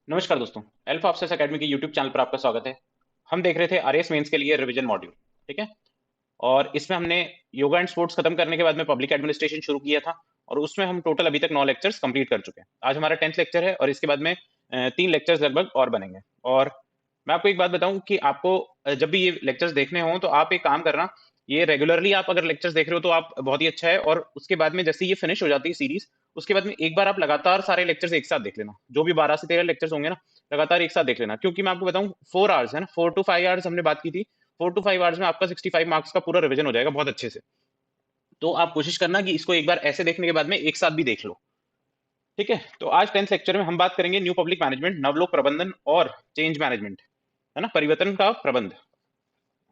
नमस्कार दोस्तों। Alpha officers academy के यूट्यूब चैनल पर आपका स्वागत है। हम देख रहे थे आरएएस मेंस के लिए रिवीजन मॉड्यूल। ठीक है। और इसमें हमने योगा एंड स्पोर्ट्स खत्म करने के बाद में पब्लिक एडमिनिस्ट्रेशन शुरू किया था और उसमें हम टोटल अभी तक 9 लेक्चर्स कंप्लीट कर चुके हैं। आज हमारा 10th लेक्चर है और इसके बाद में 3 लेक्चर्स लगभग और बनेंगे। और मैं आपको एक बात बताऊं कि आपको जब भी ये लेक्चर्स देखने हों तो आप एक काम करना, ये रेगुलरली आप अगर लेक्चर्स देख रहे हो तो आप बहुत ही अच्छा है। और उसके बाद में जैसे ये फिनिश हो जाती है सीरीज, उसके बाद में एक बार आप लगातार सारे लेक्चर्स एक साथ देख लेना, जो भी 12 से 13 लेक्चर्स होंगे ना, लगातार एक साथ देख लेना। क्योंकि मैं आपको बताऊं 4 आवर्स है ना, 4 to 5 आवर्स हमने बात की थी। 4 to 5 आवर्स में आपका 65 मार्क्स का पूरा रिवीजन हो जाएगा बहुत अच्छे से। तो आप कोशिश करना कि इसको एक बार ऐसे देखने के बाद में एक साथ भी देख लो। ठीक है। तो आज 10th लेक्चर में हम बात करेंगे न्यू पब्लिक मैनेजमेंट, नवलोक प्रबंधन और चेंज मैनेजमेंट, है ना, परिवर्तन का प्रबंध।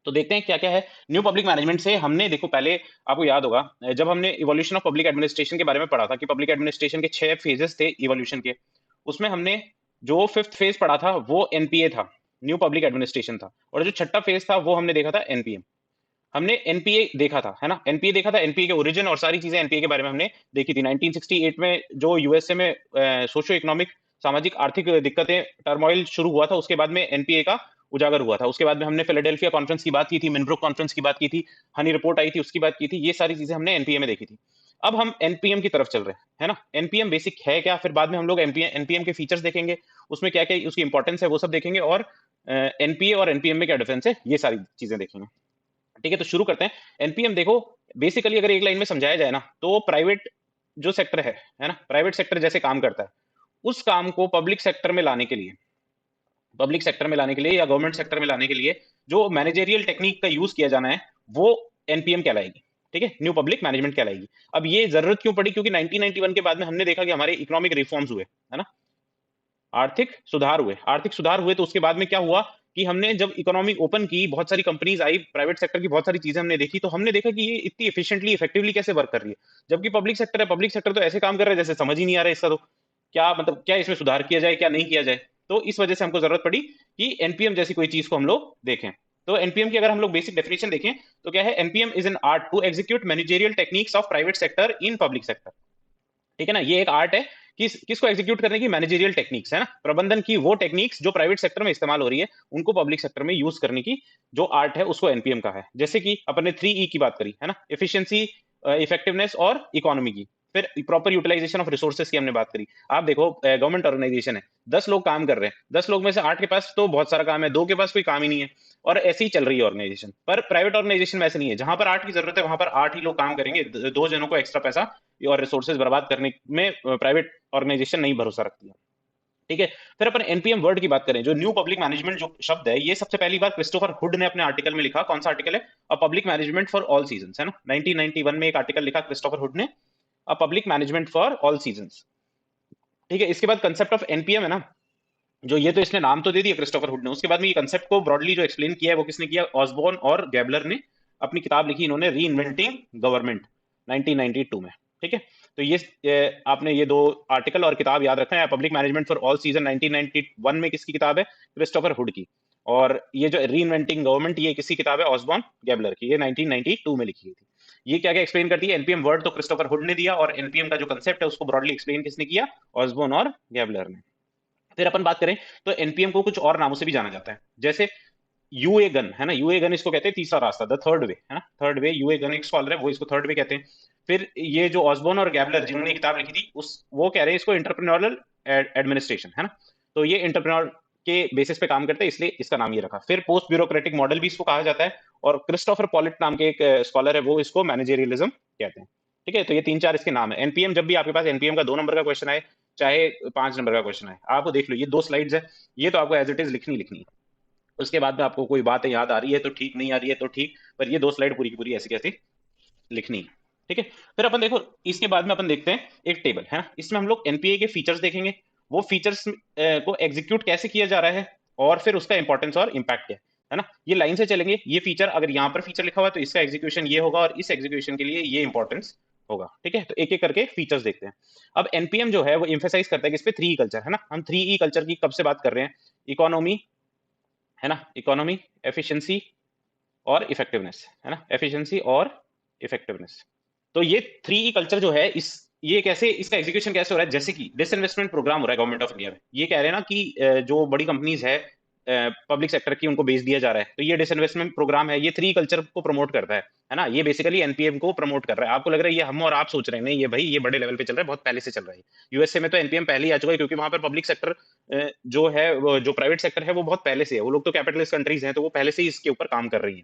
तो देखते हैं क्या क्या है न्यू पब्लिक मैनेजमेंट से। हमने देखो पहले आपको याद होगा जब हमने इवोल्यूशन ऑफ पब्लिक एडमिनिस्ट्रेशन के बारे में पढ़ा था कि पब्लिक एडमिनिस्ट्रेशन के 6 फेजेस थे इवोल्यूशन के। उसमें हमने जो 5th फेज पढ़ा था वो एनपीए था, न्यू पब्लिक एडमिनिस्ट्रेशन था। और जो छठा फेज था वो हमने देखा था एनपीएम। हमने एनपीए देखा था, है ना, एनपीए देखा था, एनपीए के ओरिजिन और सारी चीजें एनपीए के बारे में हमने देखी थी। 1968 में जो यूएसए में सोशियो इकोनॉमिक, सामाजिक आर्थिक दिक्कतें, टर्मोइल शुरू हुआ था, उसके बाद में एनपीए का उजागर हुआ था। उसके बाद में हमने फिलाडेल्फिया कॉन्फ्रेंस की बात की थी, मिनब्रुक कॉन्फ्रेंस की बात की थी, हनी रिपोर्ट आई थी उसकी बात की थी। ये सारी चीजें हमने एनपीए में देखी थी। अब हम एनपीएम की तरफ चल रहे हैं, है ना। एनपीएम बेसिक है क्या, फिर बाद में हम लोग एनपीएम के फीचर्स देखेंगे, उसमें क्या क्या उसकी इंपॉर्टेंस है वो सब देखेंगे, और एनपीए और एनपीएम में क्या डिफरेंस है ये सारी चीजें देखेंगे। ठीक है, तो शुरू करते हैं। एनपीएम देखो, बेसिकली अगर एक लाइन में समझाया जाए ना तो प्राइवेट जो सेक्टर है ना, प्राइवेट सेक्टर जैसे काम करता है उस काम को पब्लिक सेक्टर में लाने के लिए, पब्लिक सेक्टर में लाने के लिए या गवर्नमेंट सेक्टर में लाने के लिए जो मैनेजेरियल टेक्निक का यूज किया जाना है वो एनपीएम कहलाएगी। ठीक है, न्यू पब्लिक मैनेजमेंट कहलाएगी। अब ये जरूरत क्यों पड़ी, क्योंकि 1991 के बाद में हमने देखा कि हमारे इकोनॉमिक रिफॉर्म्स हुए, है ना, आर्थिक सुधार हुए। तो उसके बाद में क्या हुआ कि हमने जब इकोनॉमी ओपन की, बहुत सारी कंपनीज आई, प्राइवेट सेक्टर की बहुत सारी चीजें हमने देखी, तो हमने देखा कि ये इतनी एफिशिएंटली इफेक्टिवली कैसे वर्क कर रही है। जबकि पब्लिक सेक्टर है, पब्लिक सेक्टर तो ऐसे काम कर रहा है जैसे समझ ही नहीं आ रहा है इसका। तो क्या मतलब, क्या इसमें सुधार किया जाए क्या नहीं किया जाए। तो इस वजह से हमको जरूरत पड़ी कि एनपीएम जैसी कोई चीज को हम लोग देखें। तो एनपीएम की अगर हम लोग बेसिक डेफिनेशन देखें तो क्या है, NPM is an art to execute managerial techniques of private sector in public sector. ठीक है ना, ये एक आर्ट है किसको एग्जीक्यूट करने की, मैनेजेरियल टेक्निक्स, है ना, प्रबंधन की वो टेक्निक्स जो प्राइवेट सेक्टर में इस्तेमाल हो रही है उनको पब्लिक सेक्टर में यूज करने की जो आर्ट है उसको एनपीएम का है। जैसे कि अपन ने 3 ई की बात करी, है ना, एफिशिएंसी, इफेक्टिवनेस और इकोनॉमी की। फिर प्रॉपर यूटिलाइजेशन ऑफ रिसोर्सेज की हमने बात करी। आप देखो गवर्नमेंट ऑर्गेनाइजेशन है, 10 लोग काम कर रहे हैं, 10 लोग में से 8 के पास तो बहुत सारा काम है, 2 के पास कोई काम ही नहीं है, और ऐसे ही चल रही है ऑर्गेनाइजेशन। पर प्राइवेट ऑर्गेनाइजेशन में ऐसे नहीं है, जहां पर 8 की जरूरत है वहां पर 8 ही लोग काम करेंगे, 2 जनों को एक्स्ट्रा पैसा और रिसोर्सेज बर्बाद करने में प्राइवेट ऑर्गेनाइजेशन नहीं भरोसा रखती है। ठीक है। फिर अपन एनपीएम वर्ड की बात करें, जो न्यू पब्लिक मैनेजमेंट जो शब्द है, ये सबसे पहली बार क्रिस्टोफर हुड ने अपने आर्टिकल में लिखा। कौन सा आर्टिकल है, a public management for all season, है ना, 1991 में एक आर्टिकल लिखा क्रिस्टोफर हुड ने, a public management for all season. ठीक है। इसके बाद कंसेप्ट ऑफ एनपीएम है ना, जो ये तो इसने नाम तो दे दिया क्रिस्टोफर हुड ने, उसके बाद में ये कंसेप्ट को ब्रॉडली जो एक्सप्लेन किया है वो किसने किया, ऑसबॉर्न और गैबलर ने अपनी किताब लिखी इन्होंने, री इन्वेंटिंग गवर्नमेंट, 1992 में। ठीक है। तो आपने ये दो आर्टिकल और किताब याद रखना है। Public management for all season 1991 में किसकी किताब है, क्रिस्टोफर हुड की। और ये जो री इन्वेंटिंग गवर्नमेंट ये किसकी किताब है, ऑसबॉर्न गैबलर की, ये 1992 में लिखी गई थी। ये क्या क्या एक्सप्लेन करती है, एनपीएम वर्ड तो क्रिस्टोफर हुड ने दिया, और एनपीएम का जो कंसेप्ट है उसको ब्रॉडली एक्सप्लेन किसने किया, ऑसबॉर्न और गैबलर ने। फिर अपन बात करें तो एनपीएम को कुछ और नामों से भी जाना जाता है, जैसे यूए गन, है ना, यूए गन इसको कहते हैं तीसरा रास्ता, द थर्ड वे, है ना, थर्ड वे, यूए गन एक स्कॉलर है वो इसको थर्ड वे कहते हैं। फिर ये जो ऑसबॉर्न और गैबलर जिन्होंने किताब लिखी थी उस वो कह रहे हैं इसको इंटरप्रेन्योरल एडमिनिस्ट्रेशन, है ना। तो ये इंटरप्रेन्योर के बेसिस पे काम करते हैं, इसलिए इसका नाम ये रखा। फिर पोस्ट ब्यूरोक्रेटिक मॉडल भी इसको कहा जाता है, और क्रिस्टोफर पॉलिट नाम के एक स्कॉलर है वो इसको मैनेजेरियलिज्म कहते हैं। ठीक है। तो ये 3-4 इसके नाम है। एनपीएम जब भी आपके पास एनपीएम का 2 नंबर का क्वेश्चन आए, चाहे 5 नंबर का क्वेश्चन आए, आप देख लो ये 2 स्लाइड्स है, ये तो आपको एज इट इज लिखनी है। उसके बाद में आपको कोई बात याद आ रही है तो ठीक, नहीं आ रही है तो ठीक, पर ये 2 स्लाइड पूरी की पूरी ऐसी कैसी लिखनी है। ठीक है। फिर अपन देखो, इसके बाद में अपन देखते हैं एक टेबल, है ना, इसमें हम लोग एनपीए के फीचर्स देखेंगे, वो फीचर्स को एग्जीक्यूट कैसे किया जा रहा है, और फिर उसका इंपॉर्टेंस और इम्पैक्ट क्या है ना। ये लाइन से चलेंगे, ये फीचर अगर यहाँ पर फीचर लिखा हुआ है तो इसका एग्जीक्यूशन ये होगा, और इस एग्जीक्यूशन के लिए ये इंपॉर्टेंस होगा। ठीक है। तो एक एक करके फीचर्स देखते हैं। अब एनपीएम जो है वो इंफेसाइज करता है कि इस पे 3 कल्चर, है ना, हम 3 कल्चर की कब से बात कर रहे हैं, इकोनॉमी, है ना, इकोनॉमी, एफिशिएंसी और इफेक्टिवनेस, है ना, एफिशिएंसी और इफेक्टिवनेस। तो ये 3 कल्चर जो है, इस ये कैसे, इसका एग्जीक्यूशन कैसे हो रहा है, जैसे कि डिसइन्वेस्टमेंट प्रोग्राम हो रहा है गवर्नमेंट ऑफ इंडिया में, ये कह रहे हैं ना कि जो बड़ी कंपनीज है पब्लिक सेक्टर की, उनको बेच दिया जा रहा है, तो ये डिसइन्वेस्टमेंट प्रोग्राम है, ये थ्री कल्चर को प्रमोट करता है ना, ये बेसिकली एनपीएम को प्रमोट कर रहा है। आपको लग रहा है ये हम और आप सोच रहे हैं, नहीं ये भाई ये बड़े लेवल पे चल रहा है, बहुत पहले से चल रहा है। यूएसए में तो एनपीएम पहले ही आ चुका है, क्योंकि वहां पर पब्लिक सेक्टर जो है जो प्राइवेट सेक्टर है वो बहुत पहले से है, वो लोग तो कैपिटलिस्ट कंट्रीज हैं, तो वो पहले से ही इसके ऊपर काम कर रही है।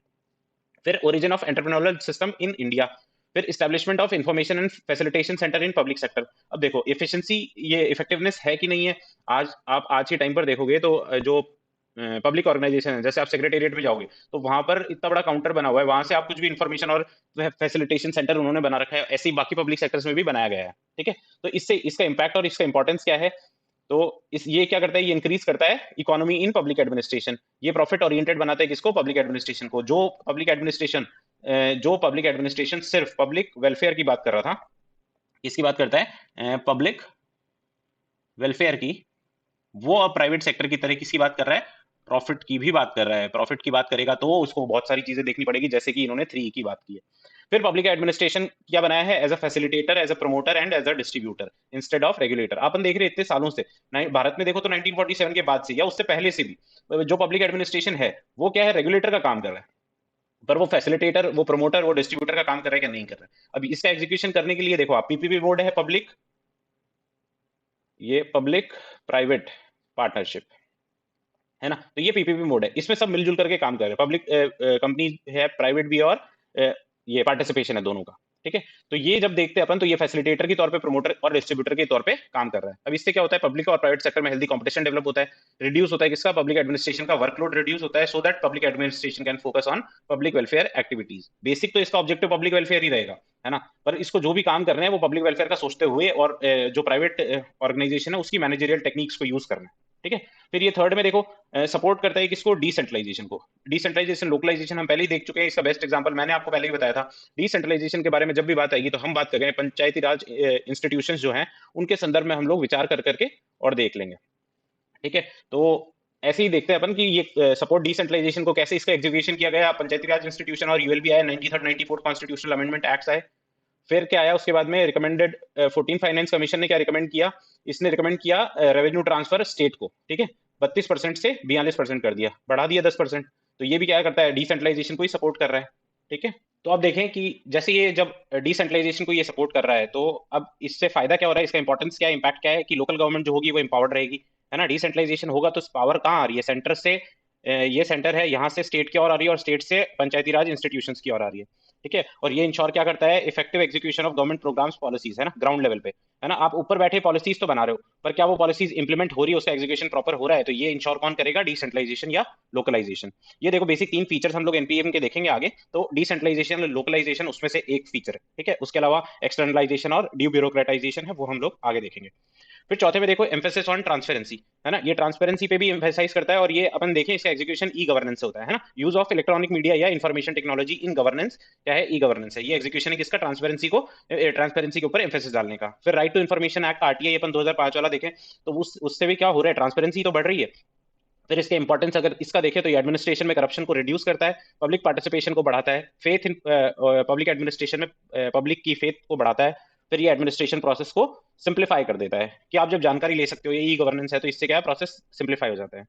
फिर origin of entrepreneurial system in India, फिर establishment of information and facilitation centre in public sector. अब देखो इफिशिएंसी, ये इफेक्टिवनेस है कि नहीं है, आज आप आज के टाइम पर देखोगे तो जो पब्लिक ऑर्गेनाइजेशन है, जैसे आप सेक्रेटेरिएट में जाओगे तो वहां पर इतना बड़ा काउंटर बना हुआ है, वहां से आप कुछ भी इंफॉर्मेशन और फैसिलिटेशन सेंटर उन्होंने बना रखा है, ऐसे ही बाकी पब्लिक सेक्टर्स में भी बनाया गया है। ठीक है, तो इससे इसका इम्पैक्ट और इसका इंपॉर्टेंस क्या है, तो इस ये क्या करता है, ये इंक्रीज करता है इकोनॉमी इन पब्लिक एडमिनिस्ट्रेशन, ये प्रॉफिट ओरिएंटेड बनाता है किसको, पब्लिक एडमिनिस्ट्रेशन को। जो पब्लिक एडमिनिस्ट्रेशन सिर्फ पब्लिक वेलफेयर की बात कर रहा था, किसकी बात करता है, पब्लिक वेलफेयर की, वो अब प्राइवेट सेक्टर की तरह किसकी बात कर रहा है, प्रॉफिट की भी बात कर रहा है। प्रॉफिट की बात करेगा तो उसको बहुत सारी चीजें देखनी पड़ेगी, जैसे कि इन्होंने थ्री की बात की है। फिर पब्लिक एडमिनिस्ट्रेशन क्या बनाया है, as a facilitator, as a promoter and as a distributor instead of regulator. अपन देख रहे इतने सालों से, भारत में देखो तो 1947 के बाद से या उससे पहले से भी जो पब्लिक एडमिनिस्ट्रेशन है वो क्या है, रेगुलेटर का काम कर रहा है, पर वो फैसिलिटेटर, वो प्रमोटर, वो डिस्ट्रीब्यूटर का काम कर रहा है क्या, नहीं कर रहा है। अब इसका एग्जीक्यूशन करने के लिए देखो आप, पीपीपी बोर्ड है पब्लिक, ये पब्लिक प्राइवेट पार्टनरशिप है ना, तो ये पीपीपी मोड है, इसमें सब मिलजुल करके काम कर रहे हैं, पब्लिक कंपनी है, प्राइवेट भी, और ये पार्टिसिपेशन है दोनों का। ठीक है, तो ये जब देखते हैं अपन, तो ये फैसिलिटेटर के तौर पे, प्रमोटर और डिस्ट्रीब्यूटर के तौर पे काम कर रहा है। अब इससे क्या होता है, पब्लिक और प्राइवेट सेक्टर में हेल्दी कंपटीशन डेवलप होता है, रिड्यूस होता है किसका, पब्लिक एडमिनिस्ट्रेशन का वर्कलोड रिड्यूस होता है, so that public administration can focus on public welfare activities. Basic तो इसका ऑब्जेक्टिव पब्लिक वेलफेयर ही रहेगा, है ना, पर इसको जो भी काम कर रहे हैं वो पब्लिक वेलफेयर का सोचते हुए, और जो प्राइवेट ऑर्गेनाइजेशन है उसकी मैनेजरियल टेक्निक्स को यूज करना है। ठीक है, फिर ये थर्ड में देखो सपोर्ट करता है किसको, डिसेंट्रलाइजेशन को। डिसेंट्रलाइजेशन, लोकलाइजेशन हम पहले ही देख चुके हैं, इसका बेस्ट एग्जांपल मैंने आपको पहले ही बताया था। डिसेंट्रलाइजेशन के बारे में जब भी बात आएगी तो हम बात करेंगे पंचायती राज इंस्टीट्यूशंस जो हैं उनके संदर्भ में, हम लोग विचार कर करके और देख लेंगे। ठीक है, तो ऐसे ही देखते हैं अपन कि ये सपोर्ट डिसेंट्रलाइजेशन को कैसे इसका एग्जीक्यूशन किया गया। पंचायती राज इंस्टीट्यूशन और यूएलबी आया, 93rd 94th constitutional amendment act आए। फिर क्या आया उसके बाद में, रिकमेंडेड 14 फाइनेंस कमीशन ने क्या रिकमेंड किया, इसने रिकमेंड किया रेवेन्यू ट्रांसफर स्टेट को। ठीक है, 32% से 42% कर दिया, बढ़ा दिया 10%। तो ये भी क्या करता है, डिसेंट्रलाइजेशन को ही सपोर्ट कर रहा है। ठीक है, तो अब देखें कि जैसे ये जब डिसेंट्रलाइजेशन को ये सपोर्ट कर रहा है, तो अब इससे फायदा क्या हो रहा है, इसका इंपॉर्टेंस क्या है, इंपैक्ट क्या है, कि लोकल गवर्नमेंट जो होगी वो इंपावर्ड रहेगी, है ना। डिसेंट्रलाइजेशन होगा तो पावर कहाँ आ रही है, सेंटर से, ये सेंटर है यहाँ से स्टेट की ओर आ रही है, और स्टेट से पंचायती राज इंस्टीट्यूशंस की ओर आ रही है। ठीक है, और ये इंश्योर क्या करता है, effective execution of government programs policies, है ना, ग्राउंड लेवल पे, है ना। आप ऊपर बैठे पॉलिसीज तो बना रहे हो, पर क्या वो पॉलिसीज इंप्लीमेंट हो रही है, उसका एग्जीक्यूशन प्रॉपर हो रहा है, तो ये इंश्योर कौन करेगा, डिसेंट्रलाइजेशन या लोकलाइजेशन। ये देखो बेसिक तीन फीचर्स हम लोग एनपीएम के देखेंगे आगे, तो डिसेंट्रलाइजेशन, लोकलाइजेशन उसमें से एक फीचर है। ठीक है, उसके अलावा एक्सटर्नलाइजेशन और ड्यू ब्यूरोक्रेटाइजेशन है, वो हम लोग आगे देखेंगे। फिर चौथे में देखो एम्फेसिस ऑन ट्रांसपेरेंसी, है ना, ये ट्रांसपेरेंसी पे भी एम्फेसाइज करता है, और ये अपन देखें इसका एग्जीक्यूशन ई गवर्नेंस से होता है ना। यूज ऑफ इलेक्ट्रॉनिक मीडिया या इन्फॉर्मेशन टेक्नोलॉजी इन गवर्नेंस क्या है, ई गवर्नेंस है। ये एग्जीक्यूशन है किसका, ट्रांसपेरेंसी के ऊपर एम्फेसिस डालने का। फिर right to information act RTI अपन 2005 वाला देखें, तो उससे भी क्या हो रहा है, ट्रांसपेरेंसी तो बढ़ रही है। फिर इसके इंपॉर्टेंस अगर इसका देखें तो ये एडमिनिस्ट्रेशन में करप्शन को रिड्यूस करता है, पब्लिक पार्टिसिपेशन को बढ़ाता है, फेथ इन पब्लिक एडमिनिस्ट्रेशन में पब्लिक की फेथ को बढ़ाता है। फिर ये एडमिनिस्ट्रेशन प्रोसेस को सिंप्लीफाई कर देता है, कि आप जब जानकारी ले सकते हो, ये ई गवर्नेंस है, तो इससे क्या है, प्रोसेस सिंप्लीफाई हो जाता है।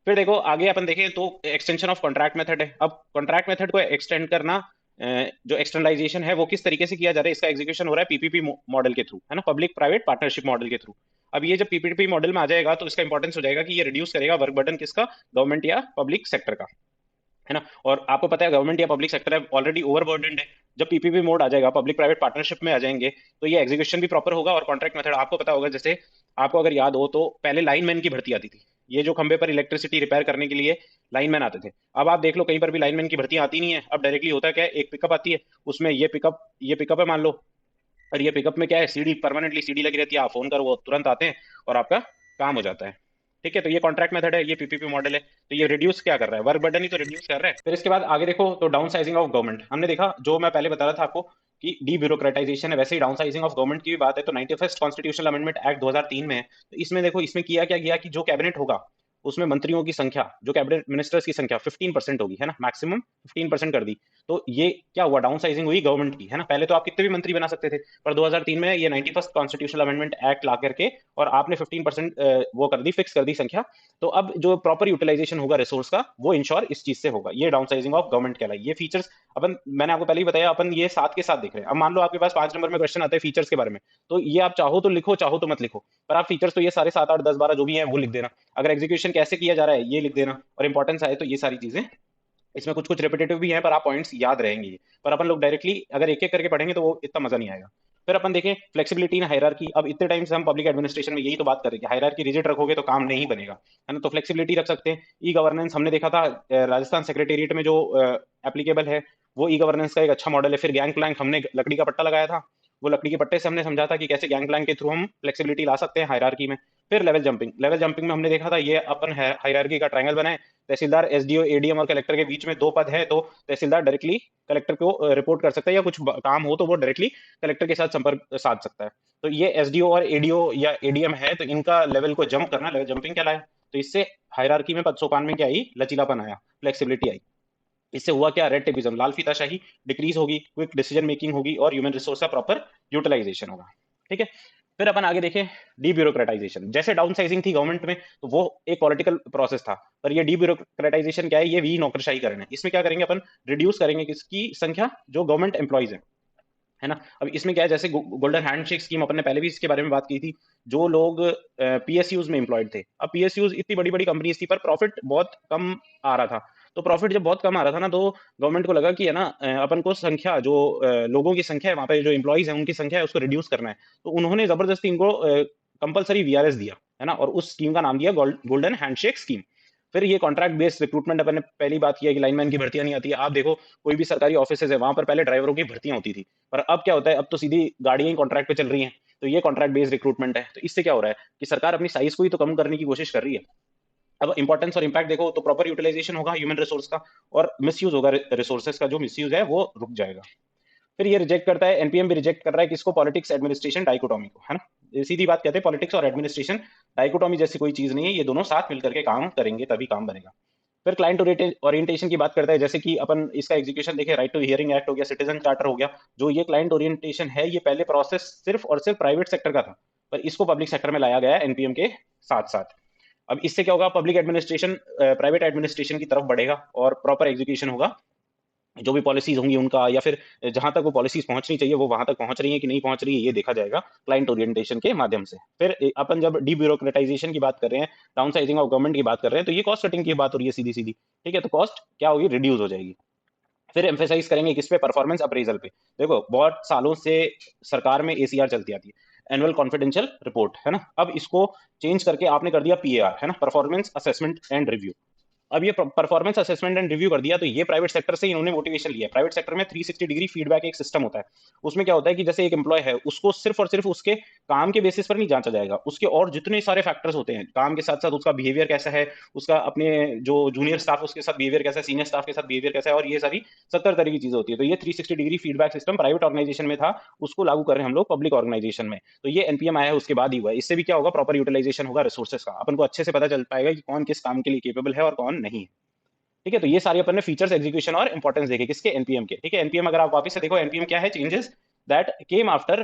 फिर देखो आगे अपन देखें तो एक्सटेंशन ऑफ कॉन्ट्रैक्ट मेथड है। अब कॉन्ट्रैक्ट मेथड को एक्सटेंड करना, जो एक्सटर्नलाइजेशन है वो किस तरीके से किया जा रहा है, इसका एग्जीक्यूशन हो रहा है पीपीपी मॉडल के थ्रू, है ना, पब्लिक प्राइवेट पार्टनरशिप मॉडल के थ्रू। अब ये जब पीपीपी मॉडल में आ जाएगा तो इसका इंपॉर्टेंस हो जाएगा कि ये रिड्यूस करेगा वर्क बर्डन किसका, गवर्नमेंट या पब्लिक सेक्टर का, है ना। और आपको पता है गवर्नमेंट या पब्लिक सेक्टर है ऑलरेडी ओवरबर्डनड है, जब पीपीपी मोड आ जाएगा, पब्लिक प्राइवेट पार्टनरशिप में आ जाएंगे, तो ये एग्जीक्यूशन भी प्रॉपर होगा। और कॉन्ट्रैक्ट मेथड आपको पता होगा, जैसे आपको अगर याद हो तो पहले लाइनमैन की भर्ती आती थी, ये जो खंबे पर इलेक्ट्रिसिटी रिपेयर करने के लिए लाइनमैन आते थे। अब आप देख लो कहीं पर भी लाइनमैन की भर्ती आती नहीं है, अब डायरेक्टली होता है क्या है, एक पिकअप आती है, उसमें ये पिकअप है मान लो, और ये पिकअप में क्या है, सीडी, परमानेंटली सीडी लगी रहती है, आप फोन करो वो तुरंत आते हैं और आपका काम हो जाता है। ठीक है, तो ये कॉन्ट्रैक्ट मेथड है, ये पीपीपी मॉडल है, तो ये रिड्यूस क्या कर रहा है, वर्क बर्डन ही तो रिड्यूस कर रहा है। फिर इसके बाद आगे देखो तो डाउन साइजिंग ऑफ गवर्नमेंट, हमने देखा जो मैं पहले बता रहा था आपको कि डी ब्यूरोक्रेटाइजेशन है, वैसे ही डाउन साइजिंग ऑफ गवर्नमेंट की भी बात है। तो 91st कॉन्स्टिट्यूशनल अमेंडमेंट एक्ट 2003 में है, तो इसमें देखो इसमें किया क्या गया कि जो कैबिनेट होगा उसमें मंत्रियों की संख्या, जो कैबिनेट मिनिस्टर्स की संख्या 15% होगी, है ना, मैक्सिमम 15% कर दी। तो ये क्या हुआ, डाउन साइजिंग हुई गवर्नमेंट की, है ना। पहले तो आप कितने भी मंत्री बना सकते थे, पर 2003 में ये 91st कॉन्स्टिट्यूशनल अमेंडमेंट एक्ट ला करके और आपने 15% वो कर दी, फिक्स कर दी संख्या। तो अब जो प्रॉपर यूटिलाइजेशन होगा रिसोर्स का, वो इंश्योर इस चीज से होगा। ये डाउन साइजिंग ऑफ गवर्नमेंट कहलाई। ये फीचर्स अपन, मैंने आपको पहले ही बताया, अपन ये साथ के साथ देख रहे हैं। अब मान लो आपके पास 5 नंबर में क्वेश्चन आता है फीचर्स के बारे में, तो ये आप चाहो तो लिखो, चाहो तो मत लिखो, पर आप फीचर्स तो ये सारे 7 8 10 12 जो भी है वो लिख देना। अगर एग्जीक्यूशन कैसे किया जा रहा है ये लिख देना, और इंपॉर्टेंस आए तो ये सारी चीजें, इसमें कुछ कुछ रिपीटेटिव भी हैं पर आप पॉइंट्स याद रहेंगे ये। पर अपन लोग डायरेक्टली अगर एक एक करके पढ़ेंगे तो वो इतना मजा नहीं आएगा। फिर अपन देखें फ्लेक्सिबिलिटी इन हायरार्की। अब इतने टाइम से हम पब्लिक एडमिनिस्ट्रेशन में यही तो बात कर रहे हैं कि हायरार्की रिजिड रखोगे तो काम नहीं बनेगा, है ना। तो फ्लेक्सिबिलिटी रख सकते हैं। ई गवर्नेंस हमने देखा था राजस्थान सेक्रेटेरिएट में जो एप्लीकेबल है, वो ई गवर्नेंस का एक अच्छा मॉडल है। फिर गैंग प्लैंक हमने लकड़ी का पट्टा लगाया था, वो लकड़ी के पट्टे से हमने समझा था कि कैसे गैंग प्लैंक के थ्रू हम फ्लेक्सिबिलिटी ला सकते हैं हायरार्की में। फिर लेवल जंपिंग, लेवल जंपिंग में हमने देखा था ये अपन हायरार्की का ट्रायंगल बनाए। तहसीलदार, एसडीओ, एडीएम और कलेक्टर के बीच में 2 पद है, तो तहसीलदार डायरेक्टली कलेक्टर को रिपोर्ट कर सकता है, या कुछ काम हो तो वो डायरेक्टली कलेक्टर के साथ संपर्क साध सकता है। तो ये एसडीओ और एडीओ या एडीएम है, तो इनका लेवल को जंप करना लेवल जंपिंग कहलाया। तो इससे हायरार्की में पद सोपान में क्या आई, लचीलापन आया, फ्लेक्सिबिलिटी आई। इससे हुआ क्या, रेड टेपिज्म, लाल फीताशाही डिक्रीज होगी, क्विक डिसीजन मेकिंग होगी और ह्यूमन रिसोर्स का प्रॉपर यूटिलाइजेशन होगा। ठीक है। फिर अपन आगे देखें डीब्यूरोक्रेटाइजेशन। जैसे डाउन साइजिंग थी गवर्नमेंट में तो वो एक पॉलिटिकल प्रोसेस था, पर ये डीब्यूरोक्रेटाइजेशन क्या है, ये वी नौकरशाही करना है। इसमें क्या करेंगे अपन, रिड्यूस करेंगे किसकी संख्या, जो गवर्नमेंट एम्प्लॉइज है ना। अब इसमें क्या है, जैसे गोल्डन हैंडशेक स्कीम अपन ने पहले भी इसके बारे में बात की थी। जो लोग पीएसयूज में एम्प्लॉयड थे, अब पीएसयूज इतनी बड़ी बड़ी कंपनीज थी पर प्रॉफिट बहुत कम आ रहा था। तो प्रॉफिट जब बहुत कम आ रहा था ना, तो गवर्नमेंट को लगा कि है ना अपन को संख्या, जो लोगों की संख्या है वहां पे, जो एम्प्लॉइज है उनकी संख्या है, उसको रिड्यूस करना है। तो उन्होंने जबरदस्ती इनको कंपलसरी वीआरएस दिया, है ना, और उस स्कीम का नाम दिया गोल्डन हैंडशेक स्कीम। फिर ये कॉन्ट्रैक्ट बेस्ड रिक्रूटमेंट, अपन ने पहली बात किया कि लाइनमैन की भर्तियां नहीं आती है। आप देखो कोई भी सरकारी ऑफिस है, वहां पर पहले ड्राइवरों की भर्तियां होती थी, पर अब क्या होता है, अब तो सीधी गाड़ियां ही कॉन्ट्रैक्ट पे चल रही हैं। तो ये कॉन्ट्रैक्ट बेस्ड रिक्रूटमेंट है। तो इससे क्या हो रहा है कि सरकार अपनी साइज को ही तो कम करने की कोशिश कर रही है। अब इंपॉर्टेंस और इम्पैक्ट देखो तो प्रॉपर यूटिलाइजेशन होगा ह्यूमन रिसोर्स का, और मिसयूज होगा रिसोर्सेज का, जो मिसयूज है वो रुक जाएगा। फिर ये रिजेक्ट करता है, एनपीएम भी रिजेक्ट कर रहा है किसको, पॉलिटिक्स एडमिनिस्ट्रेशन डाइकोटॉमी को, है ना। ये सीधी बात कहते हैं, पॉलिटिक्स और एडमिनिस्ट्रेशन डाइकोटॉमी जैसी कोई चीज नहीं है, ये दोनों साथ मिलकर के काम करेंगे तभी काम बनेगा। फिर क्लाइंट ओरिएंटेशन की बात करता है, जैसे कि अपन इसका एग्जीक्यूशन देखें, राइट टू हियरिंग एक्ट हो गया, सिटीजन चार्टर हो गया। जो ये क्लाइंट ओरिएंटेशन है, ये पहले प्रोसेस सिर्फ और सिर्फ प्राइवेट सेक्टर का था, पर इसको पब्लिक सेक्टर में लाया गया है एनपीएम के साथ साथ। अब इससे क्या होगा, पब्लिक एडमिनिस्ट्रेशन प्राइवेट एडमिनिस्ट्रेशन की तरफ बढ़ेगा और प्रॉपर एग्जीक्यूशन होगा। जो भी पॉलिसीज होंगी उनका, या फिर जहां तक वो पॉलिसीज पहुंचनी चाहिए वो वहां तक पहुंच रही है कि नहीं पहुंच रही है, ये देखा जाएगा क्लाइंट ओरिएंटेशन के माध्यम से। फिर अपन जब डीब्यूरोक्रेटाइजेशन की बात कर रहे हैं, डाउन साइजिंग ऑफ गवर्नमेंट की बात कर रहे हैं, तो ये कॉस्ट कटिंग की बात हो रही है सीधी सीधी। ठीक है, तो कॉस्ट क्या होगी, रिड्यूस हो जाएगी। फिर एम्फेसाइज करेंगे किस पे, परफॉर्मेंस अप्रेजल पे। देखो बहुत सालों से सरकार में एसीआर चलती आती है, एनुअल कॉन्फिडेंशियल रिपोर्ट, है ना। अब इसको चेंज करके आपने कर दिया पीएआर, है ना, परफॉर्मेंस असेसमेंट एंड रिव्यू। अब ये परफॉर्मेंस असेसमेंट एंड रिव्यू कर दिया, तो ये प्राइवेट सेक्टर से इन्होंने मोटिवेशन लिया है। प्राइवेट सेक्टर में 360 डिग्री फीडबैक एक सिस्टम होता है। उसमें क्या होता है कि जैसे एक एम्प्लॉय है, उसको सिर्फ और सिर्फ उसके काम के बेसिस पर नहीं जांचा जाएगा, उसके और जितने सारे फैक्टर्स होते हैं काम के साथ साथ, उसका बिहेवियर कैसा है, उसका अपने जो जूनियर स्टाफ उसके साथ बिहेवियर कैसा है, सीनियर स्टाफ के साथ बिहेवियर कैसा है, और ये सारी 70 तरह की चीजें होती है। तो ये 360 degree feedback system private organization में था, उसको लागू कर रहे हैं हम लोग पब्लिक ऑर्गेनाइजेशन में। तो ये एनपीएम आया है उसके बाद ही हुआ है। इससे भी क्या होगा, प्रॉपर यूटिलाइजेशन होगा रिसोर्सेज का, अपन को अच्छे से पता चल पाएगा कि कौन किस काम के लिए केपेबल है और कौन नहीं है। ठीक है, तो ये सारे अपन ने फीचर्स, एग्जीक्यूशन और इंपॉर्टेंस देखे किसके, एनपीएम के। ठीक है, एनपीएम अगर आप वापस से देखो, एनपीएम क्या है, changes that came after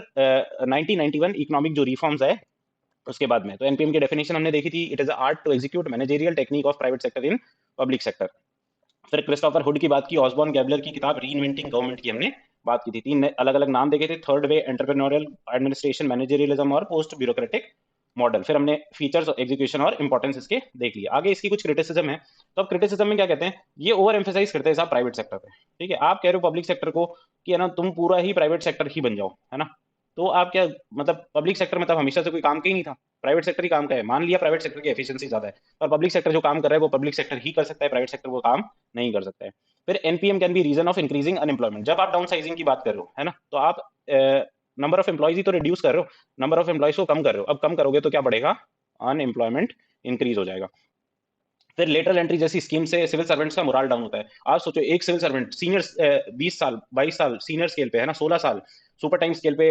1991 economic जो रिफॉर्म्स है उसके बाद में। तो एनपीएम की डेफिनेशन हमने देखी थी, it is art to execute managerial technique of private sector in public sector. फिर क्रिस्टोफर हुड की बात की, ऑसबॉर्न गैबलर की किताब रीइन्वेंटिंग गवर्नमेंट की हमने बात की थी। 3 अलग अलग नाम देखे थे, थर्ड वे, एंटरप्रेन्योरियल, एडमिनिस्ट्रेशन, मैनेजरियलिज्म और पोस्ट ब्यूरोक्रेटिक मॉडल। फिर हमने फीचर्स, एग्जीक्यूशन और इंपॉर्टेंस इसके देख लिया। आगे इसकी कुछ क्रिटिसिज्म है। तो अब क्रिटिसिज्म में क्या कहते हैं, ये ओवर एम्फेसाइज करते हैं साहब प्राइवेट सेक्टर पे। ठीक है, आप कह रहे हो पब्लिक सेक्टर को कि है ना तुम पूरा ही प्राइवेट सेक्टर ही बन जाओ, है ना। तो आप क्या मतलब, पब्लिक सेक्टर में तब हमेशा से कोई काम का ही नहीं था, प्राइवेट सेक्टर ही काम का है। मान लिया प्राइवेट सेक्टर की एफिशिएंसी ज्यादा है, पर पब्लिक सेक्टर जो काम कर रहा है वो पब्लिक सेक्टर ही कर सकता है, प्राइवेट सेक्टर वो काम नहीं कर सकता है। फिर NPM can be reason of increasing unemployment. जब आप डाउन साइजिंग की बात कर रहे हो, है ना, तो आप नंबर ऑफ एम्प्लॉयज ही तो रिड्यूस कर रहे हो, नंबर ऑफ एम्प्लॉयज को कम कर रहे हो। अब कम करोगे तो क्या बढ़ेगा, अनएम्प्लॉयमेंट इंक्रीज हो जाएगा। फिर लेटरल एंट्री जैसी स्कीम से सिविल सर्वेंट्स का मोरल डाउन होता है। आप सोचो एक सिविल सर्वेंट सीनियर 20 साल 22 साल सीनियर स्केल पे है ना, 16 साल सुपर टाइम स्केल पे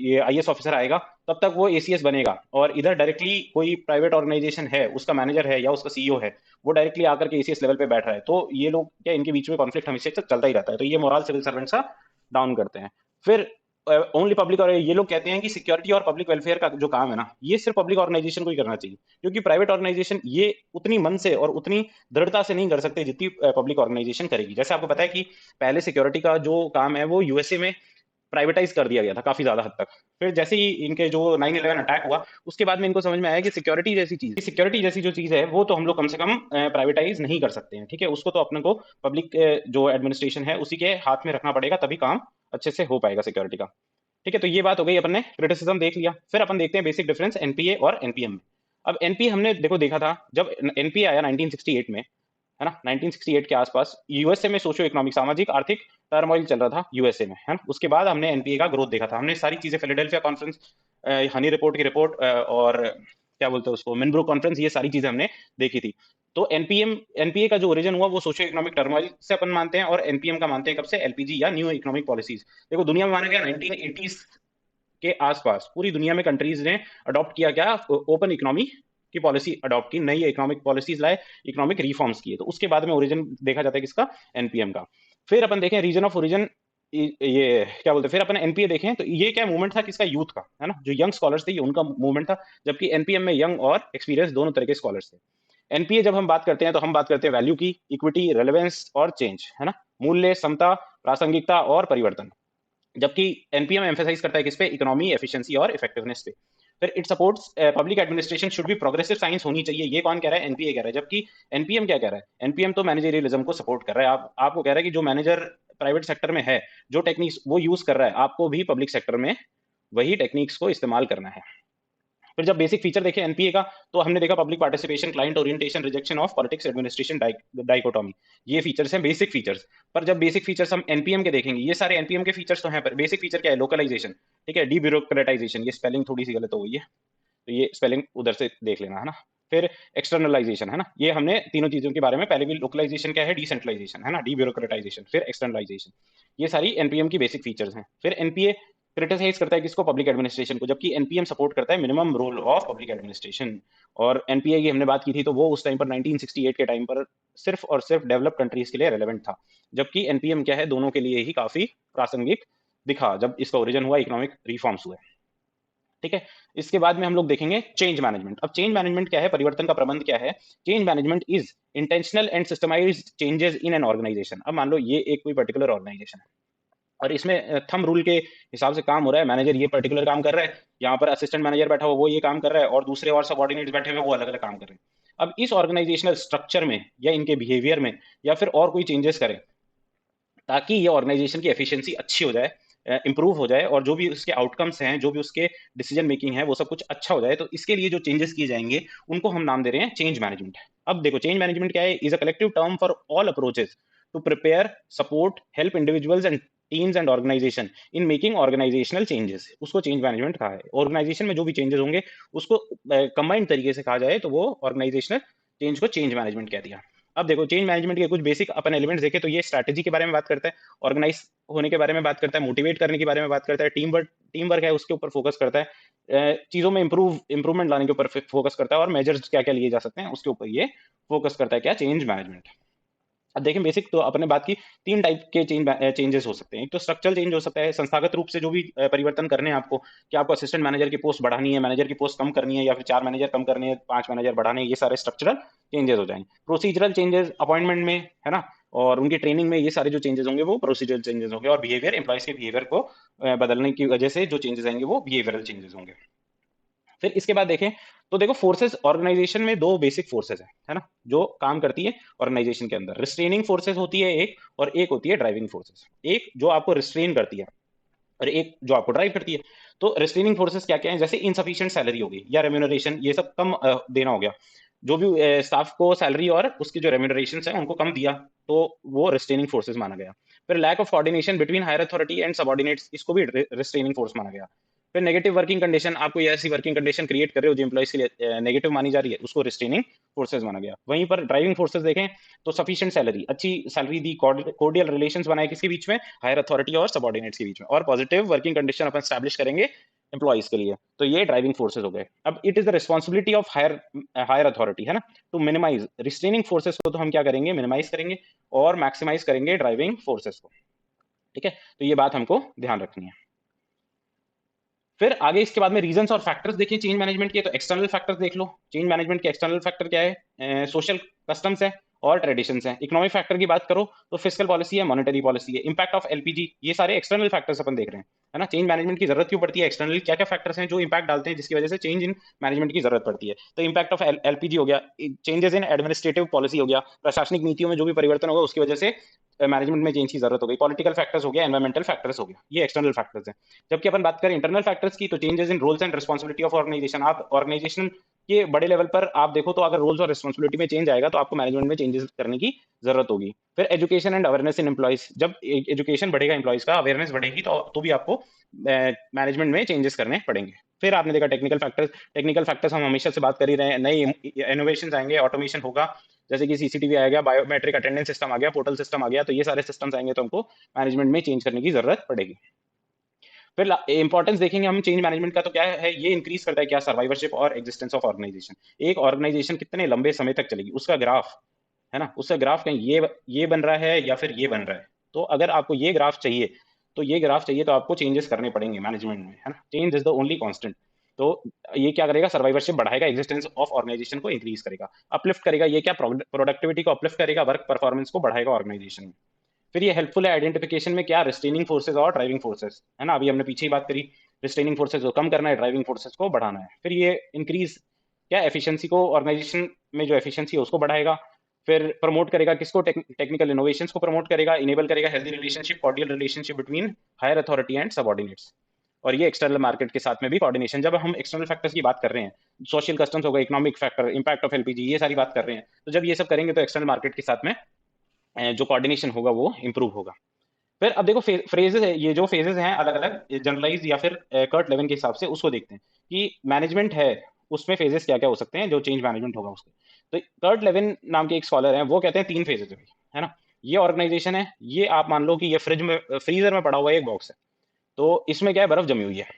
ये आईएएस ऑफिसर आएगा, तब तक वो एसीएस बनेगा, और इधर डायरेक्टली कोई प्राइवेट ऑर्गेनाइजेशन है, उसका मैनेजर है या उसका सीईओ है, वो डायरेक्टली आकर के एसीएस लेवल पे बैठ रहा है, तो ये लोग क्या, इनके बीच में कॉन्फ्लिक्ट हमेशा से चलता ही रहता है, तो ये मोरल सिविल सर्वेंट्स का डाउन करते हैं। फिर ओनली पब्लिक, और ये लोग कहते हैं कि सिक्योरिटी और पब्लिक वेलफेयर का जो काम है ना, ये सिर्फ पब्लिक ऑर्गेनाइजेशन को ही करना चाहिए, क्योंकि प्राइवेट ऑर्गेनाइजेशन ये उतनी मन से और उतनी दृढ़ता से नहीं कर सकते जितनी पब्लिक ऑर्गेनाइजेशन करेगी। जैसे आपको पता है कि पहले सिक्योरिटी का जो काम है वो यूएसए में प्राइवेटाइज कर दिया गया था काफी ज्यादा हद तक। फिर जैसे ही इनके जो 9/11 अटैक हुआ, उसके बाद में इनको समझ में आया कि सिक्योरिटी जैसी जो चीज है वो तो हम लोग कम से कम प्राइवेटाइज नहीं कर सकते हैं, ठीक है, उसको तो अपने को पब्लिक जो एडमिनिस्ट्रेशन है उसी के हाथ में रखना पड़ेगा, तभी काम अच्छे से हो पाएगा सिक्योरिटी का। ठीक है, तो ये बात हो गई, अपन ने क्रिटिसिज्म देख लिया। फिर अपन देखते हैं बेसिक डिफरेंस एनपीए और एनपीएम में। अब एनपीए हमने देखा था जब एनपीए आया 1968 में, है ना, 1968 के आसपास यूएसए में सोशियो इकोनॉमिक सामाजिक आर्थिक टर्मोइल चल रहा था यूएसए में, है ना, उसके बाद हमने एनपीए का ग्रोथ देखा था, हमने सारी चीजें फिलाडेल्फिया कॉन्फ्रेंस, हनी रिपोर्ट की रिपोर्ट, और क्या बोलते हैं उसको, मिनब्रो कॉन्फ्रेंस, ये सारी चीजें हमने देखी थी। तो एनपीए का जो ओरिजिन हुआ वो सोशियो इकोनॉमिक टर्मोइल से अपन मानते हैं, और एनपीएम का मानते हैं कब से, एलपीजी या न्यू इकोनॉमिक पॉलिसीज। देखो दुनिया में माना गया 1980s के आसपास पूरी दुनिया में कंट्रीज ने अडॉप्ट किया क्या, ओपन इकोनॉमी की पॉलिसी अडॉप्ट की, नई इकोनॉमिक पॉलिसीज लाए, इकोनॉमिक रिफॉर्म्स किए, तो उसके बाद में ओरिजिन देखा जाता है किसका, एनपीएम का। फिर अपन देखें रीजन ऑफ ओरिजिन, ये क्या बोलते हैं, फिर अपन एनपीए देखें तो ये क्या मूवमेंट था किसका, यूथ का, है ना, जो यंग स्कॉलर्स थे ये उनका मूवमेंट था, जबकि एनपीएम में यंग और एक्सपीरियंस दोनों तरह के स्कॉलर्स थे। एनपीए जब हम बात करते हैं तो हम बात करते हैं वैल्यू की, इक्विटी, रेलेवेंस और चेंज, है ना, मूल्य, समता, प्रासंगिकता और परिवर्तन। जबकि एनपीएम एम्फेसाइज करता है किस पे, इकोनॉमी, एफिशिएंसी और इफेक्टिवनेस पे। फिर it supports public administration should be progressive science होनी चाहिए, ये कौन कह रहा है, एनपीए कह रहा है, जबकि एनपीएम क्या कह रहा है, एनपीएम तो मैनेजरियलिज्म को सपोर्ट कर रहा है, आपको कह रहा है कि जो मैनेजर प्राइवेट सेक्टर में है, जो टेक्निक्स वो यूज कर रहा है, आपको भी पब्लिक सेक्टर में वही टेक्निक्स को इस्तेमाल करना है। फिर जब बेसिक फीचर देखे एनपीए का, तो हमने देखा public participation, client orientation, rejection of politics, administration dichotomy, ये फीचर्स हैं बेसिक फीचर्स। पर जब बेसिक फीचर्स हम एनपीएम के देखेंगे, ये सारे एनपीएम के फीचर्स तो हैं, पर बेसिक फीचर क्या है, लोकलाइजेशन, ठीक है, डीब्यूरोक्रेटाइजेशन, ये स्पेलिंग थोड़ी सी गलत हो गई है, तो ये स्पेलिंग उधर से देख लेना, है ना। फिर एक्सटर्नलाइजेशन, है ना, ये हमने तीनों चीजों के बारे में पहले भी, लोकलाइजेशन क्या है, डिसेंट्रलाइजेशन, है ना, डीब्यूरोक्रेटाइजेशन, फिर एक्सटर्नलाइजेशन, ये सारी एनपीएम की बेसिक फीचर्स हैं। फिर एनपीए क्रिटिसाइज करता है किसको, पब्लिक एडमिनिस्ट्रेशन को, जबकि एनपीएम सपोर्ट करता है minimum role of public administration. और एनपीए की हमने बात की थी तो वो उस टाइम पर 1968 के टाइम पर सिर्फ और सिर्फ डेवलप कंट्रीज के लिए रेलेवेंट था, जबकि एनपीएम क्या है, दोनों के लिए ही काफी प्रासंगिक दिखा जब इसका ओरिजिन हुआ, इकोनॉमिक रिफॉर्म्स हुए। ठीक है, इसके बाद में हम लोग देखेंगे चेंज मैनेजमेंट। अब चेंज मैनेजमेंट क्या है, परिवर्तन का प्रबंध क्या है। Change management is intentional and systematized changes in an organization. अब मान लो ये एक कोई पर्टिकुलर ऑर्गेनाइजेशन है, और इसमें थंब रूल के हिसाब से काम हो रहा है, मैनेजर ये पर्टिकुलर काम कर रहा है, यहाँ पर असिस्टेंट मैनेजर बैठा हुआ वो ये काम कर रहा है, और दूसरे और सबऑर्डिनेट्स बैठे हुए वो अलग अलग काम कर रहे हैं। अब इस ऑर्गेनाइजेशनल स्ट्रक्चर में या इनके बिहेवियर में या फिर और कोई चेंजेस करें, ताकि ये ऑर्गेनाइजेशन की एफिशिएंसी अच्छी हो जाए, इंप्रूव हो जाए, और जो भी उसके आउटकम्स हैं, जो भी उसके डिसीजन मेकिंग है, वो सब कुछ अच्छा हो जाए, तो इसके लिए जो चेंजेस किए जाएंगे उनको हम नाम दे रहे हैं चेंज मैनेजमेंट। अब देखो चेंज मैनेजमेंट क्या है, is a collective term for all approaches to prepare, support, help individuals and teams and organization in making organizational changes, उसको चेंज मैनेजमेंट कहा है। ऑर्गेनाइजेशन में जो भी चेंजेस होंगे उसको कंबाइंड तरीके से कहा जाए तो वो ऑर्गेनाइजेशनल चेंज को चेंज मैनेजमेंट कह दिया। अब देखो चेंज मैनेजमेंट के कुछ बेसिक अपन एलिमेंट्स देखे तो ये स्ट्रैटेजी के बारे में बात करता है, ऑर्गेनाइज होने के बारे में बात करता है, मोटिवेट करने के बारे में बात करता है, टीम वर्क है उसके ऊपर फोकस करता है, चीजों में इंप्रूवमेंट लाने के ऊपर फोकस करता है, और मेजर्स क्या क्या लिए जा सकते हैं उसके ऊपर ये फोकस करता है, क्या, चेंज मैनेजमेंट। अब देखें बेसिक तो अपने बात की, तीन टाइप के चेंजेस हो सकते हैं। एक तो स्ट्रक्चरल चेंज हो सकता है, संस्थागत रूप से जो भी परिवर्तन करने हैं आपको, कि आपको असिस्टेंट मैनेजर की पोस्ट बढ़ानी है, मैनेजर की पोस्ट कम करनी है, या फिर 4 मैनेजर कम करने हैं, 5 मैनेजर बढ़ाने हैं, ये सारे स्ट्रक्चरल चेंजेस हो जाएंगे। प्रोसीजरल चेंजेस अपॉइंटमेंट में, है ना, और उनकी ट्रेनिंग में, ये सारे जो चेंजेस होंगे वो प्रोसीजरल चेंजेस होंगे। और बिहेवियर, एम्प्लॉयज के बिहेवियर को बदलने की वजह से जो चेंजेस आएंगे वो बिहेवियरल चेंजेस होंगे। फिर इसके बाद देखें तो देखो फोर्सेस, ऑर्गेनाइजेशन में दो बेसिक फोर्सेस है ना, जो काम करती है ऑर्गेनाइजेशन के अंदर। रिस्ट्रेनिंग फोर्सेस होती है एक, और एक होती है ड्राइविंग फोर्सेस। एक जो आपको रिस्ट्रेन करती है और एक जो आपको ड्राइव करती है। तो रिस्ट्रेनिंग फोर्सेस क्या क्या है, जैसे इनसफिशिएंट सैलरी होगी या रेम्यूनरेशन, ये सब कम देना हो गया, जो भी स्टाफ को सैलरी और उसकी जो रेम्यूनरेशन है उनको कम दिया, तो वो रिस्ट्रेनिंग फोर्सेस माना गया। फिर lack of coordination between higher authority and subordinates, इसको भी रिस्ट्रेनिंग फोर्स माना गया। फिर नेगेटिव वर्किंग कंडीशन, आपको ये ऐसी वर्किंग कंडीशन क्रिएट कर रहे हो जो एम्प्लॉइज के लिए नेगेटिव मानी जा रही है, उसको रिस्ट्रेनिंग फोर्सेज माना गया। वहीं पर ड्राइविंग फोर्सेज देखें तो सफिशिएंट सैलरी, अच्छी सैलरी दी, कोर्डियल रिलेशंस बनाए किसके बीच में, हायर अथॉरिटी और सबऑर्डिनेट्स के बीच में, और पॉजिटिव वर्किंग कंडीशन अपन स्टैब्लिश करेंगे एम्प्लॉइज के लिए, तो ये ड्राइविंग फोर्सेज हो गए। अब it is the responsibility of higher higher authority, है ना, टू मिनिमाइज रिस्ट्रेनिंग फोर्सेज को, तो हम क्या करेंगे, मिनिमाइज करेंगे और मैक्सिमाइज करेंगे ड्राइविंग फोर्सेज को। ठीक है, तो ये बात हमको ध्यान रखनी है। फिर आगे इसके बाद में रीजंस और फैक्टर्स देखिए चेंज मैनेजमेंट के, तो एक्सटर्नल फैक्टर्स देख लो। चेंज मैनेजमेंट के एक्सटर्नल फैक्टर क्या है, सोशल कस्टम्स है और ट्रेडिशंस है। इकोनॉमिक फैक्टर की बात करो तो फिस्कल पॉलिसी है, मॉनेटरी पॉलिसी है, इंपैक्ट ऑफ एलपीजी, ये सारे एक्सटर्नल फैक्टर्स अपन देख रहे हैं, है ना। चेंज मैनेजमेंट की जरूरत क्यों पड़ती है, एक्सटर्नल क्या क्या फैक्टर्स हैं जो इंपैक्ट डालते हैं जिसकी वजह से चेंज इन मैनेजमेंट की जरूरत पड़ती है। तो इंपैक्ट ऑफ एलपीजी हो गया, चेंजेस इन एडमिनिस्ट्रेटिव पॉलिसी हो गया, प्रशासनिक नीतियों में जो भी परिवर्तन होगा उसकी वजह से मैनेजमेंट में चेंज की जरूरत हो गई, पॉलिटिकल फैक्टर्स हो गया, एनवायरमेंटल फैक्टर्स हो गया, ये एक्सटर्नल फैक्टर्स हैं। जबकि अपन बात करें इंटरनल फैक्टर्स की, तो changes in roles and responsibility of organization, आप ऑर्गेनाइजेशन के बड़े लेवल पर आप देखो तो अगर रोल्स और रिस्पॉन्सिबिलिटी में चेंज आएगा तो आपको मैनेजमेंट में चेंजेस करने की जरूरत होगी। फिर education and awareness in employees, जब एजुकेशन बढ़ेगा एम्प्लॉइज का, अवेयरनेस बढ़ेगी तो भी आपको मैनेजमेंट में चेंजेस करने पड़ेंगे। फिर आपने देखा टेक्निकल फैक्टर्स, टेक्निकल फैक्टर्स हम हमेशा से बात कर ही रहे हैं, नई इनोवेशन आएंगे, ऑटोमेशन होगा, जैसे कि सीसीटीवी आ गया, बायोमेट्रिक अटेंडेंस सिस्टम आ गया, पोर्टल सिस्टम आ गया, तो ये सारे सिस्टम्स आएंगे तो हमको मैनेजमेंट में चेंज करने की जरूरत पड़ेगी। फिर इंपॉर्टेंस देखेंगे हम चेंज मैनेजमेंट का, तो क्या है, ये इंक्रीज करता है क्या, सर्वाइवरशिप और एग्जिस्टेंस ऑफ ऑर्गेनाइजेशन। एक ऑर्गेनाइजेशन कितने लंबे समय तक चलेगी उसका ग्राफ, है ना, उसका ग्राफ कहीं ये बन रहा है या फिर ये बन रहा है। तो अगर आपको ये ग्राफ चाहिए तो आपको चेंजेस करने पड़ेंगे मैनेजमेंट में, है ना, change is the only constant. तो ये क्या करेगा, सर्वाइवरशिप बढ़ाएगा, एग्जिस्टेंस ऑफ ऑर्गेनाइजेशन को इंक्रीज करेगा, अपलिफ्ट करेगा, ये क्या, प्रोडक्टिविटी को अपलिफ्ट करेगा, वर्क परफॉर्मेंस को बढ़ाएगा ऑर्गेनाइजेशन में। फिर ये हेल्पफुल है आइडेंटिफिकेशन में, क्या, रिस्ट्रेनिंग फोर्सेज और ड्राइविंग फोर्सेज, है ना, अभी हमने पीछे ही बात करी, रिस्ट्रेनिंग फोर्सेज को कम करना है, ड्राइविंग फोर्सेज को बढ़ाना है। फिर ये इंक्रीज क्या, एफिशिएंसी को, ऑर्गेनाइजेशन में जो एफिशिएंसी है उसको बढ़ाएगा। फिर प्रमोट करेगा किसको, टेक्निकल इनोवेशंस को प्रमोट करेगा, इनेबल करेगा healthy relationship, cordial relationship between higher authority and subordinates. और ये एक्सटर्नल मार्केट के साथ में भी कोऑर्डिनेशन, जब हम एक्सटर्नल फैक्टर्स की बात कर रहे हैं, सोशल कस्टम्स हो गए, economic factor, impact of LPG, ये सारी बात कर रहे हैं, तो जब ये सब करेंगे तो एक्सटर्नल मार्केट के साथ में जो कोऑर्डिनेशन होगा वो इंप्रूव होगा। फिर अब देखो फ्रेजेस है, ये जो फेजेस हैं अलग अलग जनरलाइज या फिर कर्ट लेवन के हिसाब से उसको देखते हैं कि मैनेजमेंट है उसमें फेजेस क्या क्या हो सकते हैं जो चेंज मैनेजमेंट होगा उसके। तो कर्ट लेवन नाम के एक स्कॉलर हैं, वो कहते हैं 3 फेजेस है ना। ये ऑर्गेनाइजेशन है, ये आप मान लो कि ये फ्रीजर में पड़ा हुआ एक बॉक्स है, तो इसमें क्या है, बर्फ जमी हुई है।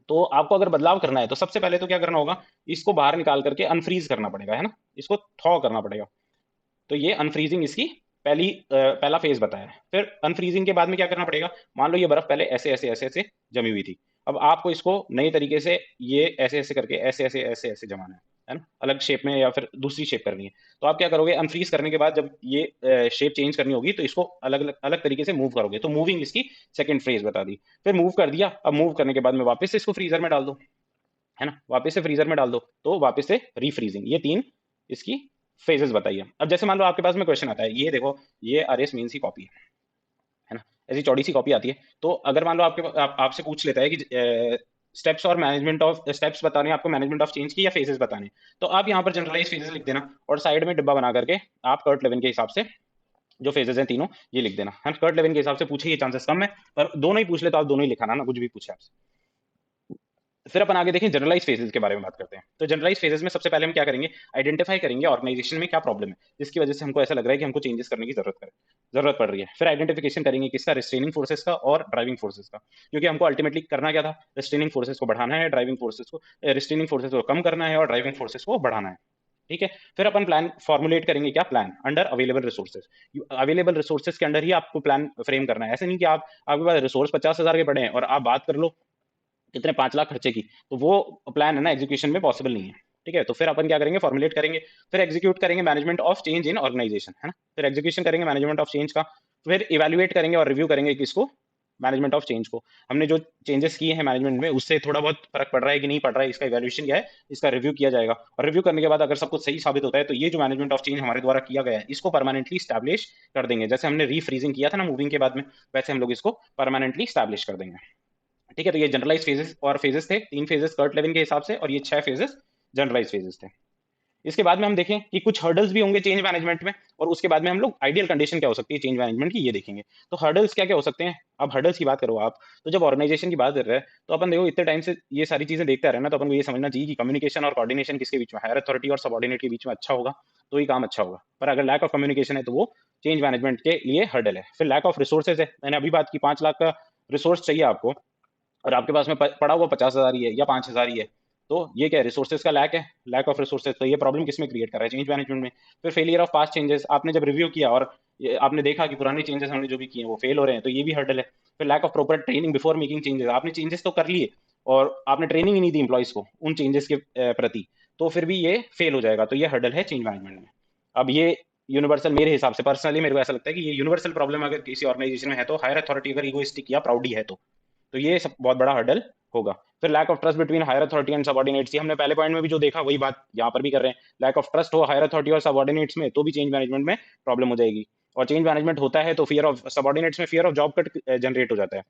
तो आपको अगर बदलाव करना है तो सबसे पहले तो क्या करना होगा, इसको बाहर निकाल करके अनफ्रीज करना पड़ेगा, है ना, इसको थॉ करना पड़ेगा। तो ये अनफ्रीजिंग इसकी पहला फेज बताया है। फिर अनफ्रीजिंग के बाद में क्या करना पड़ेगा, मान लो ये बर्फ पहले ऐसे ऐसे ऐसे ऐसे जमी हुई थी, अब आपको इसको नई तरीके से ये ऐसे ऐसे करके ऐसे ऐसे ऐसे ऐसे जमाना है ना, अलग शेप में या फिर दूसरी शेप करनी है। तो आप क्या करोगे, अनफ्रीज करने के बाद जब ये शेप चेंज करनी होगी तो इसको अलग अलग अलग तरीके से मूव करोगे, तो मूविंग इसकी सेकंड फेज बता दी। फिर मूव कर दिया, अब मूव करने के बाद में वापस से इसको फ्रीजर में डाल दो, है ना, वापस से फ्रीजर में डाल दो, तो वापस से रीफ्रीजिंग, ये 3 इसकी फेजेस बताइए। अब जैसे मान लो आपके पास में क्वेश्चन आता है, ये देखो ये आरएस मेन सी कॉपी है ना, ऐसी चौड़ी सी कॉपी आती है। तो अगर मान लो आपसे पूछ लेता है कि स्टेप्स और मैनेजमेंट ऑफ स्टेप्स बताने हैं आपको, मैनेजमेंट ऑफ चेंज की या फेजेस बताने हैं, तो आप यहाँ पर जनरलाइज फेजेस लिख देना और साइड में डिब्बा बना करके आप कर्ट लेवन के हिसाब से जो फेजेस हैं तीनों ये लिख देना, है, कर्ट लेवन के हिसाब से पूछे ये चांसेस कम है, पर दोनों ही पूछ ले तो आप दोनों ही लिखाना ना, कुछ भी पूछे आपसे। फिर अपन आगे देखें जनरलाइज फेजेस के बारे में बात करते हैं। तो जनरलाइज फेजेस में सबसे पहले हम क्या करेंगे, आइडेंटिफाई करेंगे ऑर्गेनाइजेशन में क्या प्रॉब्लम है जिसकी वजह से हमको ऐसा लग रहा है कि हमको चेंजेस करने की जरूरत पड़ रही है। फिर आइडेंटिफिकेशन करेंगे किसका, रिस्ट्रेनिंग फोर्सेस का और ड्राइविंग फोर्सेस का, क्योंकि हमको अल्टीमेटली करना क्या था, रिस्ट्रेनिंग फोर्सेस को बढ़ाना है, रिस्ट्रेनिंग फोर्सेस को कम करना है और ड्राइविंग फोर्सेस को बढ़ाना है। ठीक है, फिर अपन प्लान फॉर्मुलेट करेंगे, क्या plan, under available resources, available resources के अंडर ही आपको प्लान फ्रेम करना है। ऐसे नहीं कि आपके पास रिसोर्स 50,000 के पड़े हैं और आप बात कर लो कितने 5 लाख खर्चे की, तो वो प्लान है ना एग्जीक्यूशन में पॉसिबल नहीं है। ठीक है, तो फिर अपन क्या करेंगे, फॉर्मुलेट करेंगे, फिर एग्जीक्यूट करेंगे management of change in organization, है ना, फिर एग्जीक्यूशन करेंगे मैनेजमेंट ऑफ चेंज का, फिर इवेल्युएट करेंगे और रिव्यू करेंगे किसको, मैनेजमेंट ऑफ चेंज को। हमने जो चेंजेस किए हैं मैनेजमेंट में उससे थोड़ा बहुत फर्क पड़ रहा है कि नहीं पड़ रहा है, इसका इवैल्यूएशन क्या है, इसका रिव्यू किया जाएगा। और रिव्यू करने के बाद अगर सब कुछ सही साबित होता है तो ये जो मैनेजमेंट ऑफ चेंज हमारे द्वारा किया गया है इसको परमानेंटली स्टैब्लिश कर देंगे, जैसे हमने रीफ्रीजिंग किया था ना मूविंग के बाद में, वैसे हम लोग इसको परमानेंटली स्टैब्लिश कर देंगे। ठीक है, तो ये जनरलाइज फेजेस और फेजेस थे, 3 फेजेस कर्ट लेविन के हिसाब से और ये 6 फेजेस जनरलाइज फेजेस थे। इसके बाद में हम देखें कि कुछ हर्डल्स भी होंगे चेंज मैनेजमेंट में, और उसके बाद में हम लोग आइडियल कंडीशन क्या हो सकती है चेंज मैनेजमेंट की, ये देखेंगे। तो हर्डल्स क्या क्या हो सकते हैं। अब हर्डल्स की बात करो आप, तो जब ऑर्गेनाइजेशन की बात कर रहे हैं तो अपन देखो इतने टाइम से ये सारी चीजें देखते आ रहे हैं ना, तो अपन को ये समझना चाहिए कि कम्युनिकेशन और कोऑर्डिनेशन किसके बीच में, हायर अथॉरिटी और सबऑर्डिनेट के बीच में अच्छा होगा तो ही काम अच्छा होगा। पर अगर लैक ऑफ कम्युनिकेशन है तो वो चेंज मैनेजमेंट के लिए हर्डल है। फिर लैक ऑफ रिसोर्सेज है, मैंने अभी बात की 5 लाख का रिसोर्स चाहिए आपको, और आपके पास में पड़ा हुआ 50,000 ही है या 5,000 ही है, तो ये क्या है, रिसोर्सेज का लैक है, लैक ऑफ रिसोर्सेज। तो ये प्रॉब्लम किसमें क्रिएट कर रहा है, चेंज मैनेजमेंट में। फिर फेलियर ऑफ पास्ट चेंजेस, आपने जब रिव्यू किया और आपने देखा कि पुराने चेंजेस हमने जो भी किए वो फेल हो रहे हैं, तो ये भी हर्डल है। फिर lack of proper training before making changes, आपने चेंजेस तो कर लिए और आपने ट्रेनिंग ही नहीं दी इंप्लॉइज को उन चेंजेस के प्रति, तो फिर भी ये फेल हो जाएगा। तो ये हर्डल है चेंज मैनेजमेंट में। अब ये यूनिवर्सल, मेरे हिसाब से पर्सनली मेरे को ऐसा लगता है कि ये यूनिवर्सल प्रॉब्लम अगर किसी ऑर्गेनाइजेशन में है, तो हायर अथॉरिटी अगर इगोइस्टिक या प्राउडी है तो ये सब बहुत बड़ा हर्डल होगा। फिर lack of trust between higher authority and subordinates, ये हमने पहले पॉइंट में भी जो देखा वही बात यहाँ पर भी कर रहे हैं। लैक ऑफ ट्रस्ट हो हायर अथॉरिटी और सबऑर्डिनेट्स में तो भी चेंज मैनेजमेंट में प्रॉब्लम हो जाएगी। और चेंज मैनेजमेंट होता है तो फियर ऑफ सबऑर्डिनेट्स में fear of job cut generate हो जाता है,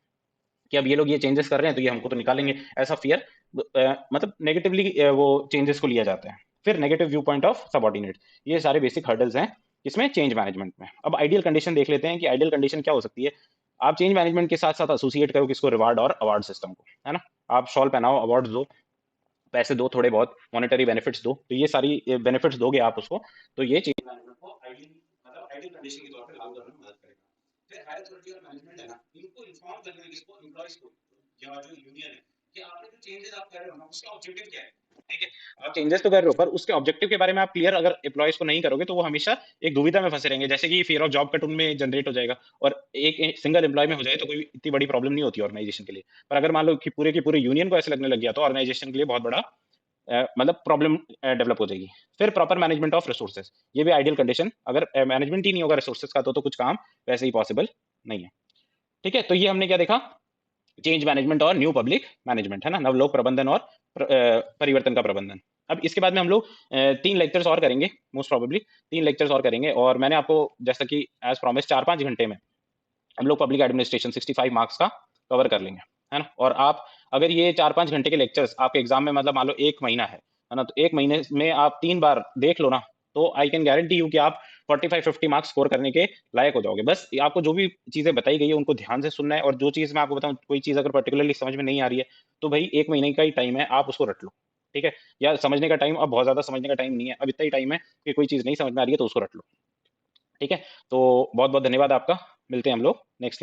कि अब ये लोग ये चेंजेस कर रहे हैं तो ये हमको तो निकालेंगे, ऐसा फियर मतलब नेगेटिवली वो चेंजेस को लिया जाता है। फिर negative view point of subordinate, ये सारे बेसिक हर्डल्स हैं इसमें चेंज मैनेजमेंट में। अब आइडियल कंडीशन देख लेते हैं कि आइडियल कंडीशन क्या हो सकती है। आप चेंज मैनेजमेंट के साथ साथ एसोसिएट करो किसको, रिवार्ड और अवार्ड सिस्टम को, है ना। आप शॉल पहनाओ, अवार्ड दो, पैसे दो, थोड़े बहुत मॉनेटरी बेनिफिट्स दो, तो ये सारी बेनिफिट्स दोगे आप उसको, तो ये चेंज मैनेजमेंट को आइडियल मतलब आइडियल कंडीशन के तौर पे लागू करने में मदद करेगा। फिर हायर अथॉरिटी और मैनेजमेंट है ना, इनको इन्फॉर्म करना है किसको, एम्प्लॉइज को या जो यूनियन है, कि आपने जो चेंजेस आप कर रहे हो ना उसका ऑब्जेक्टिव क्या है। ठीक है, आप चेंजेस तो कर रहे हो पर उसके ऑब्जेक्टिव के बारे में आप क्लियर अगर एम्प्लॉइज को नहीं करोगे तो वो हमेशा एक दुविधा में फंसे रहेंगे, जैसे कि फियर ऑफ जॉब कट उनमें जनरेट हो जाएगा। और एक सिंगल एम्प्लॉय में हो जाए तो कोई इतनी बड़ी प्रॉब्लम नहीं होती ऑर्गेनाइजेशन के लिए, पर अगर मान लो कि पूरे की पूरे यूनियन को ऐसे लगने लग गया तो ऑर्गेनाइजेशन के लिए बहुत बड़ा मतलब प्रॉब्लम डेवलप हो जाएगी। फिर प्रॉपर मैनेजमेंट ऑफ रिसोर्सेज, ये भी आइडियल कंडीशन, अगर मैनेजमेंट ही नहीं होगा रिसोर्सेज का तो कुछ काम वैसे ही पॉसिबल नहीं है। ठीक है, तो ये हमने क्या देखा, चेंज मैनेजमेंट और न्यू पब्लिक मैनेजमेंट, है ना, नवलोक प्रबंधन और परिवर्तन का प्रबंधन। अब इसके बाद में हम लोग 3 लेक्चर्स और करेंगे, मोस्ट प्रोबेबली 3 लेक्चर्स और करेंगे, और मैंने आपको जैसा कि एज प्रॉमिस 4-5 घंटे में हम लोग पब्लिक एडमिनिस्ट्रेशन 65 मार्क्स का कवर कर लेंगे, है ना। और आप अगर ये 4-5 घंटे के लेक्चर्स आपके एग्जाम में मतलब मान लो 1 महीना है ना, तो 1 महीने में आप 3 बार देख लो ना, तो आई कैन गारंटी यू कि आप 45-50 मार्क्स स्कोर करने के लायक हो जाओगे। बस आपको जो भी चीजें बताई गई है उनको ध्यान से सुनना है, और जो चीज मैं आपको बताऊं, कोई चीज अगर पर्टिकुलरली समझ में नहीं आ रही है तो भाई 1 महीने का ही टाइम है, आप उसको रट लो। ठीक है, या समझने का टाइम, अब बहुत ज्यादा समझने का टाइम नहीं है, अब इतना ही टाइम है कि कोई चीज नहीं समझ में आ रही है तो उसको रट लो। ठीक है, तो बहुत बहुत धन्यवाद आपका, मिलते हैं हम लोग नेक्स्ट